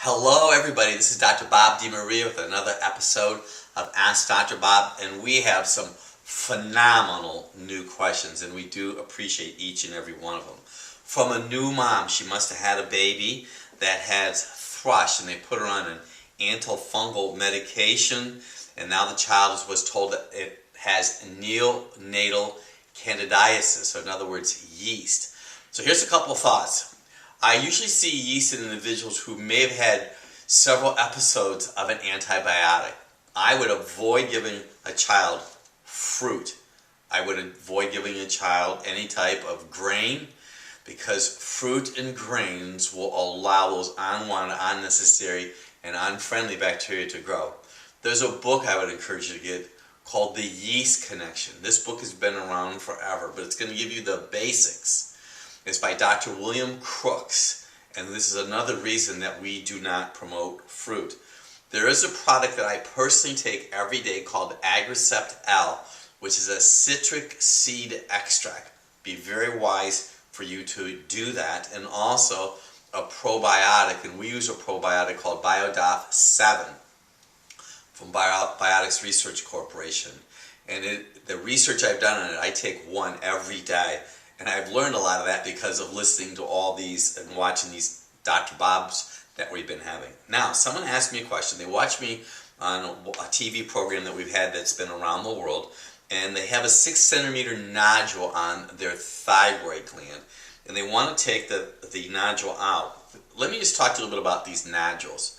Hello everybody, this is Dr. Bob DeMaria with another episode of Ask Dr. Bob, and we have some phenomenal new questions, and we do appreciate each and every one of them. From a new mom, she must have had a baby that has thrush, and they put her on an antifungal medication, and now the child was told that it has neonatal candidiasis, so in other words, yeast. So here's a couple of thoughts. I usually see yeast in individuals who may have had several episodes of an antibiotic. I would avoid giving a child fruit. I would avoid giving a child any type of grain, because fruit and grains will allow those unwanted, unnecessary, and unfriendly bacteria to grow. There's a book I would encourage you to get called The Yeast Connection. This book has been around forever, but it's going to give you the basics. It's by Dr. William Crooks, and this is another reason that we do not promote fruit. There is a product that I personally take every day called Agricept L, which is a citric seed extract. Be very wise for you to do that, and also a probiotic, and we use a probiotic called BioDof 7 from Biotics Research Corporation. And the research I've done on it, I take one every day. And I've learned a lot of that because of listening to all these and watching these Dr. Bobs that we've been having. Now, someone asked me a question. They watched me on a TV program that we've had that's been around the world, and they have a 6-centimeter nodule on their thyroid gland, and they want to take the nodule out. Let me just talk to you a little bit about these nodules.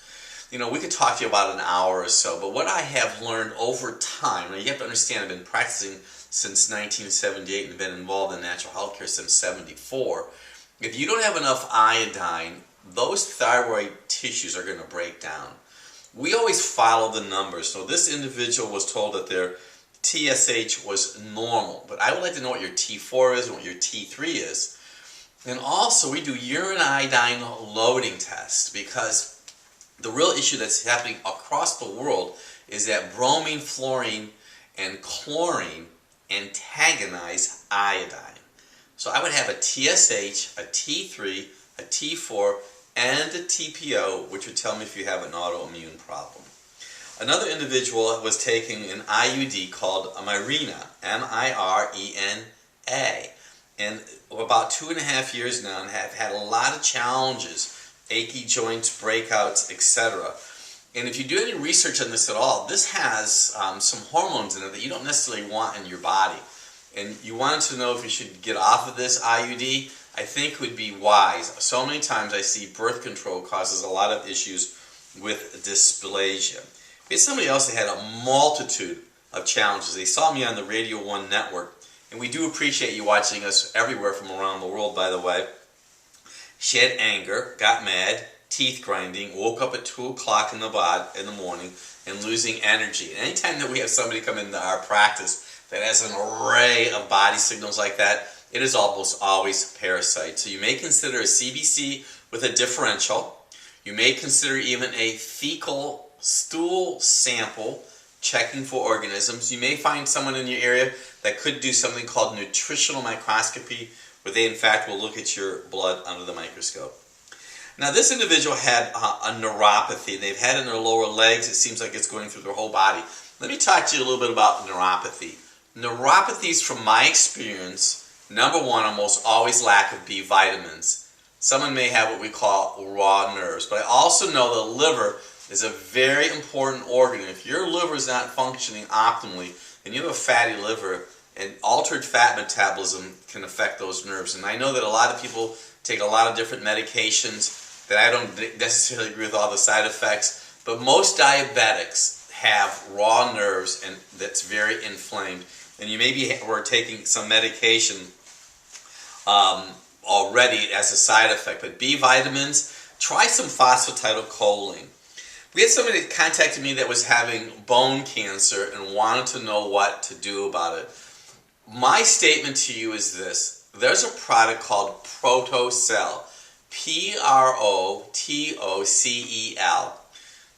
You know, we could talk to you about an hour or so, but what I have learned over time, now you have to understand, I've been practicing since 1978 and been involved in natural health care since 74. If you don't have enough iodine, those thyroid tissues are going to break down. We always follow the numbers. So this individual was told that their TSH was normal, but I would like to know what your T4 is and what your T3 is. And also we do urine iodine loading tests, because the real issue that's happening across the world is that bromine, fluorine, and chlorine antagonize iodine. So I would have a TSH, a T3, a T4, and a TPO, which would tell me if you have an autoimmune problem. Another individual was taking an IUD called Mirena, M-I-R-E-N-A, and about 2.5 years now, and have had a lot of challenges, achy joints, breakouts, etc. And if you do any research on this at all, this has some hormones in it that you don't necessarily want in your body. And you wanted to know if you should get off of this IUD, I think it would be wise. So many times I see birth control causes a lot of issues with dysplasia. It's somebody else that had a multitude of challenges. They saw me on the Radio 1 network, and we do appreciate you watching us everywhere from around the world, by the way. She had anger, got mad, teeth grinding, woke up at 2 o'clock in the morning, and losing energy. And anytime that we have somebody come into our practice that has an array of body signals like that, it is almost always parasite. So you may consider a CBC with a differential. You may consider even a fecal stool sample, checking for organisms. You may find someone in your area that could do something called nutritional microscopy, where they in fact will look at your blood under the microscope. Now this individual had a neuropathy. They've had it in their lower legs. It seems like it's going through their whole body. Let me talk to you a little bit about neuropathy. Neuropathies, from my experience, number one, almost always lack of B vitamins. Someone may have what we call raw nerves, but I also know the liver is a very important organ. If your liver is not functioning optimally, and you have a fatty liver, and altered fat metabolism can affect those nerves. And I know that a lot of people take a lot of different medications that I don't necessarily agree with all the side effects, but most diabetics have raw nerves, and that's very inflamed. And you maybe were taking some medication already as a side effect. But B vitamins, try some phosphatidylcholine. We had somebody that contacted me that was having bone cancer and wanted to know what to do about it. My statement to you is this. There's a product called Protocell, Protocel.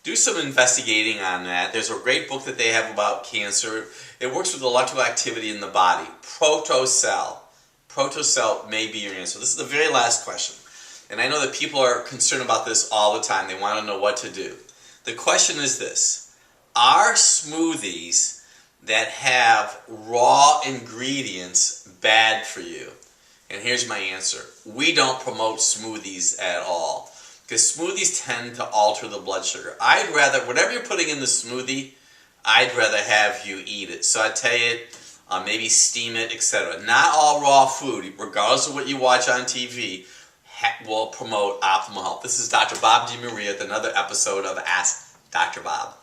Do some investigating on that. There's a great book that they have about cancer. It works with electrical activity in the body. Protocell. Protocell may be your answer. This is the very last question. And I know that people are concerned about this all the time. They want to know what to do. The question is this: are smoothies that have raw ingredients bad for you? And here's my answer. We don't promote smoothies at all, because smoothies tend to alter the blood sugar. I'd rather, whatever you're putting in the smoothie, I'd rather have you eat it. Saute it, maybe steam it, etc. Not all raw food, regardless of what you watch on TV, will promote optimal health. This is Dr. Bob DeMaria with another episode of Ask Dr. Bob.